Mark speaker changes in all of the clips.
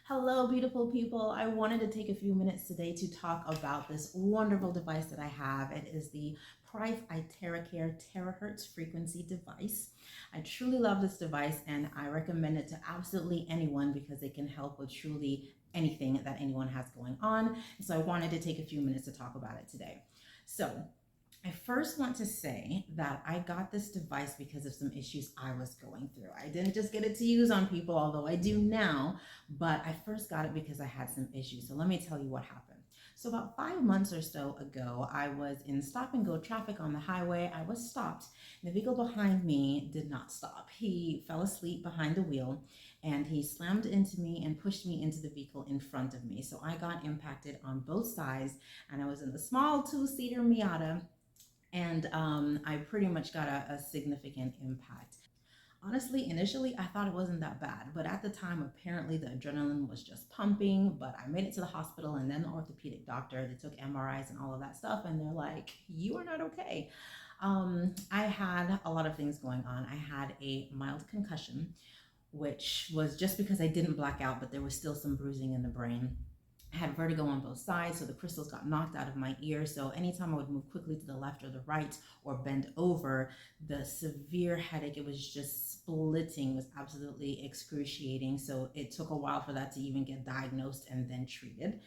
Speaker 1: Hello, beautiful people. I wanted to take a few minutes today to talk about this wonderful device that I have. It is the Price iTeracare Terahertz Frequency Device. I truly love this device and I recommend it to absolutely anyone because it can help with truly anything that anyone has going on. So I wanted to take a few minutes to talk about it today. So I first want to say that I got this device because of some issues I was going through. I didn't just get it to use on people, although I do now, but I first got it because I had some issues. So let me tell you what happened. So about 5 months or so ago, I was in stop and go traffic on the highway. I was stopped and the vehicle behind me did not stop. He fell asleep behind the wheel and he slammed into me and pushed me into the vehicle in front of me. So I got impacted on both sides and I was in the small two-seater Miata. And I pretty much got a significant impact. Honestly, initially, I thought it wasn't that bad, but at the time, apparently the adrenaline was just pumping. But I made it to the hospital and then the orthopedic doctor, they took MRIs and all of that stuff, and they're like, you are not okay. I had a lot of things going on. I had a mild concussion, which was just because I didn't black out, but there was still some bruising in the brain. I had vertigo on both sides, so the crystals got knocked out of my ear. So anytime I would move quickly to the left or the right or bend over, the severe headache, it was just splitting, was absolutely excruciating. So it took a while for that to even get diagnosed and then treated.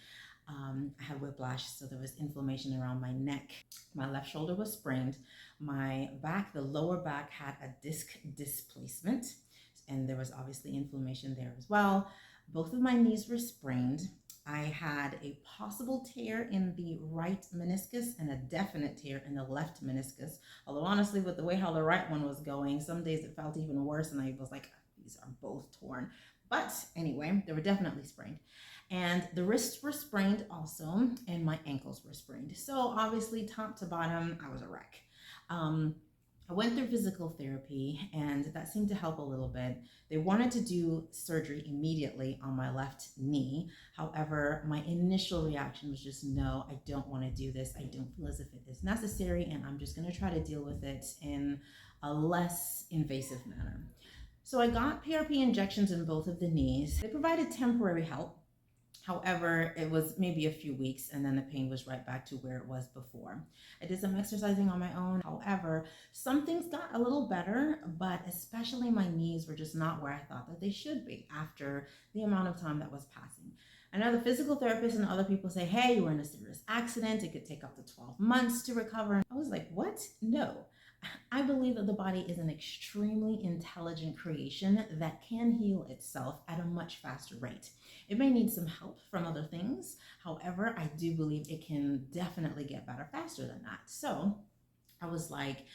Speaker 1: I had whiplash, so there was inflammation around my neck. My left shoulder was sprained. My back, the lower back, had a disc displacement, and there was obviously inflammation there as well. Both of my knees were sprained. I had a possible tear in the right meniscus and a definite tear in the left meniscus. Although honestly, with the way how the right one was going, some days it felt even worse and I was like, these are both torn. But anyway, they were definitely sprained. And the wrists were sprained also, and my ankles were sprained. So obviously, top to bottom, I was a wreck. I went through physical therapy and that seemed to help a little bit. They wanted to do surgery immediately on my left knee. However, my initial reaction was just, no, I don't want to do this. I don't feel as if it is necessary and I'm just going to try to deal with it in a less invasive manner. So I got PRP injections in both of the knees. They provided temporary help. However, it was maybe a few weeks and then the pain was right back to where it was before. I did some exercising on my own. However, some things got a little better, but especially my knees were just not where I thought that they should be after the amount of time that was passing. I know the physical therapists and other people say, hey, you were in a serious accident. It could take up to 12 months to recover. I was like, what? No. I believe that the body is an extremely intelligent creation that can heal itself at a much faster rate. It may need some help from other things. However, I do believe it can definitely get better faster than that. So I was like,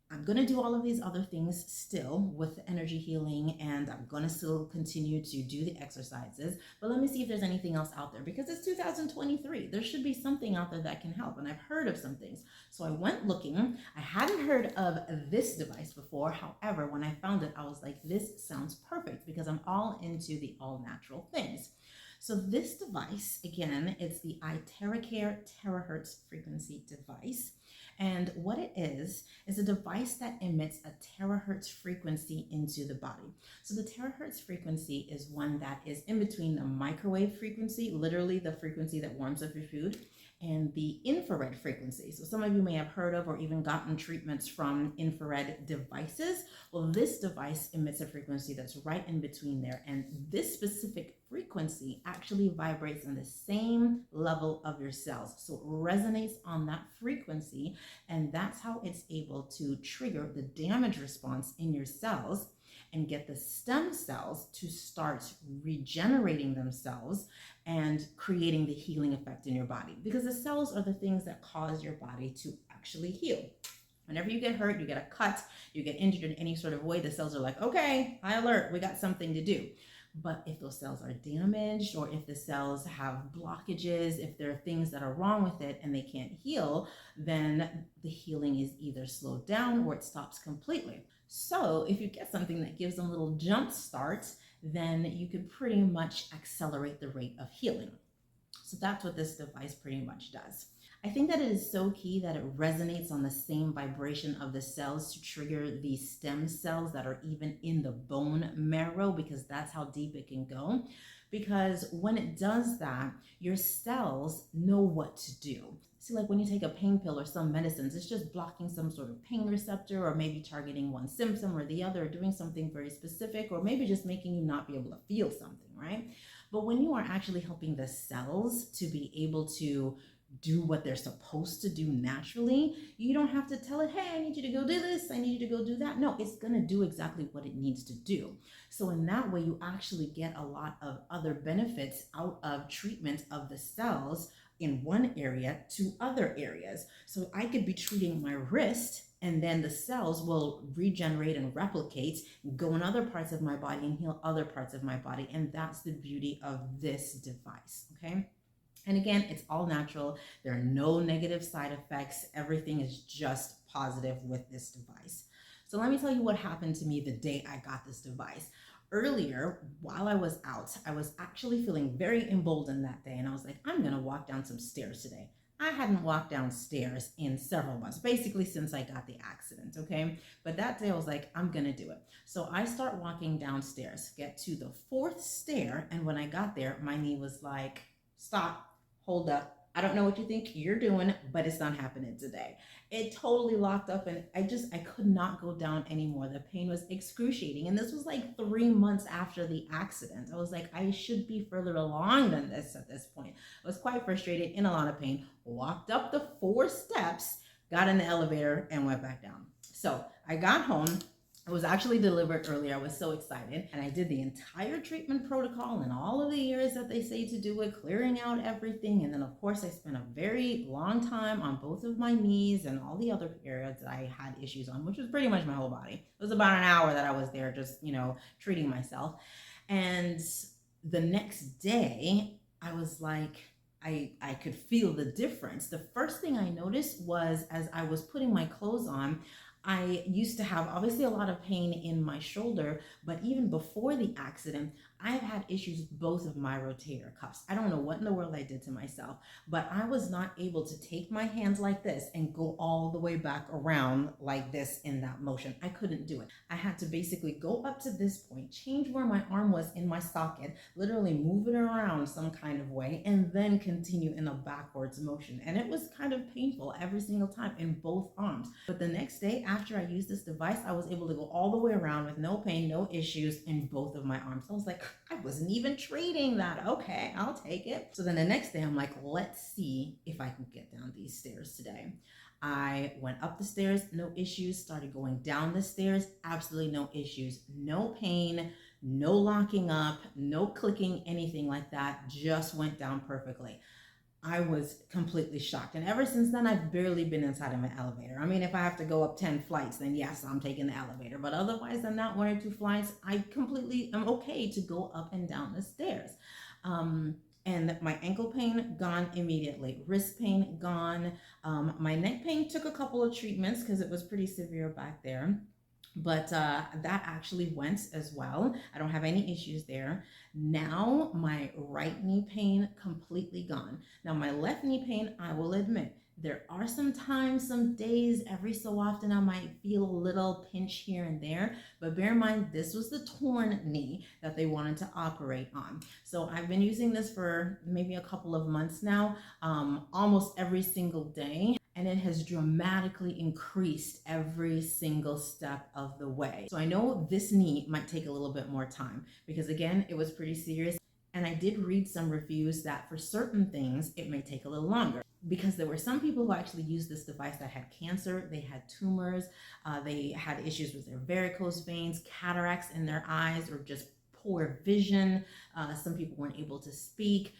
Speaker 1: I'm going to do all of these other things still with the energy healing and I'm going to still continue to do the exercises, but let me see if there's anything else out there because it's 2023. There should be something out there that can help and I've heard of some things. So I went looking. I hadn't heard of this device before. However, when I found it, I was like, this sounds perfect because I'm all into the all natural things. So this device, again, it's the iTeracare Terahertz Frequency Device. And what it is a device that emits a terahertz frequency into the body. So the terahertz frequency is one that is in between the microwave frequency, literally the frequency that warms up your food, and the infrared frequency. So some of you may have heard of or even gotten treatments from infrared devices. Well, this device emits a frequency that's right in between there. And this specific frequency actually vibrates on the same level of your cells. So it resonates on that frequency, and that's how it's able to trigger the damage response in your cells and get the stem cells to start regenerating themselves and creating the healing effect in your body. Because the cells are the things that cause your body to actually heal. Whenever you get hurt, you get a cut, you get injured in any sort of way, the cells are like, okay, high alert, we got something to do. But if those cells are damaged or if the cells have blockages, if there are things that are wrong with it and they can't heal, then the healing is either slowed down or it stops completely. So if you get something that gives them a little jump start, then you could pretty much accelerate the rate of healing. So that's what this device pretty much does. I think that it is so key that it resonates on the same vibration of the cells to trigger the stem cells that are even in the bone marrow, because that's how deep it can go. because when it does that, your cells know what to do. See, like when you take a pain pill or some medicines, it's just blocking some sort of pain receptor, or maybe targeting one symptom or the other, or doing something very specific, or maybe just making you not be able to feel something, right? But when you are actually helping the cells to be able to do what they're supposed to do naturally, you don't have to tell it, hey, I need you to go do this, I need you to go do that. No, it's gonna do exactly what it needs to do. So in that way, you actually get a lot of other benefits out of treatment of the cells in one area to other areas. So I could be treating my wrist, and then the cells will regenerate and replicate, go in other parts of my body and heal other parts of my body. And that's the beauty of this device, okay? And again, it's all natural. There are no negative side effects. Everything is just positive with this device. So let me tell you what happened to me the day I got this device. Earlier, while I was out, I was actually feeling very emboldened that day. And I was like, I'm going to walk down some stairs today. I hadn't walked downstairs in several months, basically since I got the accident, okay? But that day I was like, I'm gonna do it. So I start walking downstairs, get to the 4th stair, and when I got there, my knee was like, stop, hold up. I don't know what you think you're doing, but it's not happening today. It totally locked up, and I could not go down anymore. The pain was excruciating. And this was like 3 months after the accident. I was like, I should be further along than this at this point. I was quite frustrated, in a lot of pain, walked up the 4 steps, got in the elevator, and went back down. So I got home. It was actually delivered earlier. I was so excited. And I did the entire treatment protocol and all of the years that they say to do it, clearing out everything. And then, of course, I spent a very long time on both of my knees and all the other areas that I had issues on, which was pretty much my whole body. It was about an hour that I was there just, treating myself. And the next day, I was like, I could feel the difference. The first thing I noticed was, as I was putting my clothes on, I used to have obviously a lot of pain in my shoulder, but even before the accident, I've had issues with both of my rotator cuffs. I don't know what in the world I did to myself, but I was not able to take my hands like this and go all the way back around like this in that motion. I couldn't do it. I had to basically go up to this point, change where my arm was in my socket, literally move it around some kind of way, and then continue in a backwards motion. And it was kind of painful every single time in both arms. But the next day after I used this device, I was able to go all the way around with no pain, no issues in both of my arms. I was like, I wasn't even treating that. Okay, I'll take it. So then the next day I'm like, let's see if I can get down these stairs today. I went up the stairs, no issues, started going down the stairs, absolutely no issues, no pain, no locking up, no clicking, anything like that, just went down perfectly. I was completely shocked. And ever since then, I've barely been inside of an elevator. I mean, if I have to go up 10 flights, then yes, I'm taking the elevator. But otherwise than that, 1 or 2 flights, I completely am okay to go up and down the stairs. And my ankle pain gone immediately, wrist pain gone. My neck pain took a couple of treatments because it was pretty severe back there. But that actually went as well. I don't have any issues there. Now my right knee pain completely gone. Now my left knee pain, I will admit, there are some times, some days, every so often I might feel a little pinch here and there, but bear in mind, this was the torn knee that they wanted to operate on. So I've been using this for maybe a couple of months now, almost every single day. And it has dramatically increased every single step of the way. So I know this knee might take a little bit more time because again, it was pretty serious. And I did read some reviews that for certain things, it may take a little longer because there were some people who actually used this device that had cancer, they had tumors, they had issues with their varicose veins, cataracts in their eyes, or just poor vision. Some people weren't able to speak,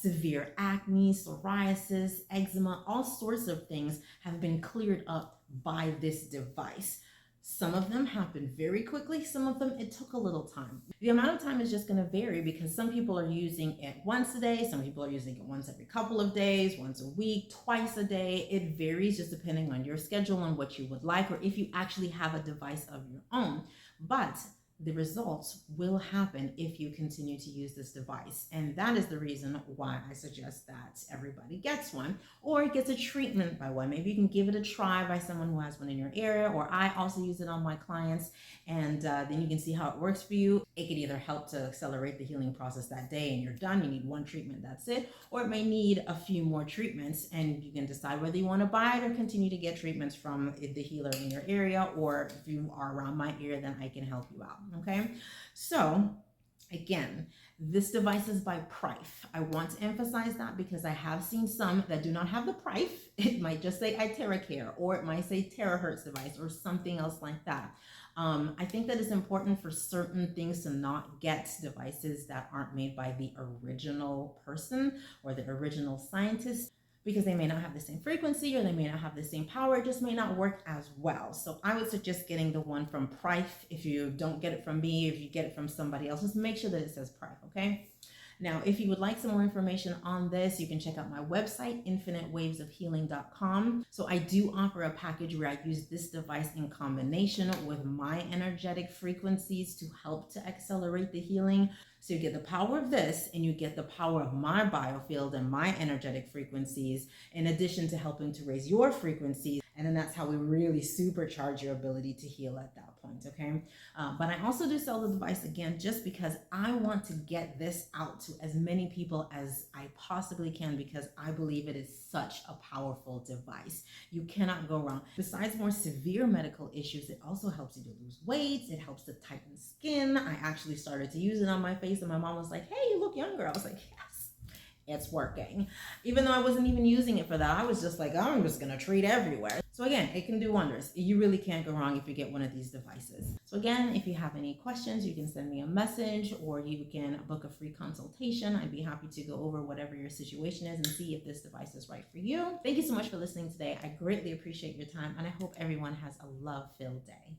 Speaker 1: severe acne, psoriasis, eczema, all sorts of things have been cleared up by this device. Some of them happened very quickly. Some of them, it took a little time. The amount of time is just going to vary because some people are using it once a day. Some people are using it once every couple of days, once a week, twice a day. It varies just depending on your schedule and what you would like, or if you actually have a device of your own. But the results will happen if you continue to use this device. And that is the reason why I suggest that everybody gets one or gets a treatment by one. Maybe you can give it a try by someone who has one in your area, or I also use it on my clients, and then you can see how it works for you. It can either help to accelerate the healing process that day and you're done, you need one treatment, that's it, or it may need a few more treatments, and you can decide whether you want to buy it or continue to get treatments from the healer in your area, or if you are around my area, then I can help you out. Okay, so again, this device is by Prife. I want to emphasize that because I have seen some that do not have the Prife. It might just say iTeracare, or it might say Terahertz device, or something else like that. I think that it's important for certain things to not get devices that aren't made by the original person or the original scientist, because they may not have the same frequency or they may not have the same power. It just may not work as well. So I would suggest getting the one from Prife. If you don't get it from me, if you get it from somebody else, just make sure that it says Prife, okay? Now, if you would like some more information on this, you can check out my website, infinitewavesofhealing.com. So I do offer a package where I use this device in combination with my energetic frequencies to help to accelerate the healing. So you get the power of this, and you get the power of my biofield and my energetic frequencies, in addition to helping to raise your frequencies. And then that's how we really supercharge your ability to heal at that point, okay? But I also do sell the device, again, just because I want to get this out to as many people as I possibly can, because I believe it is such a powerful device. You cannot go wrong. Besides more severe medical issues, it also helps you to lose weight. It helps to tighten skin. I actually started to use it on my face, and my mom was like, hey, you look younger. I was like, yes, it's working. Even though I wasn't even using it for that, I was just like, I'm just gonna treat everywhere. So again, it can do wonders. You really can't go wrong if you get one of these devices. So again, if you have any questions, you can send me a message, or you can book a free consultation. I'd be happy to go over whatever your situation is and see if this device is right for you. Thank you so much for listening today. I greatly appreciate your time, and I hope everyone has a love-filled day.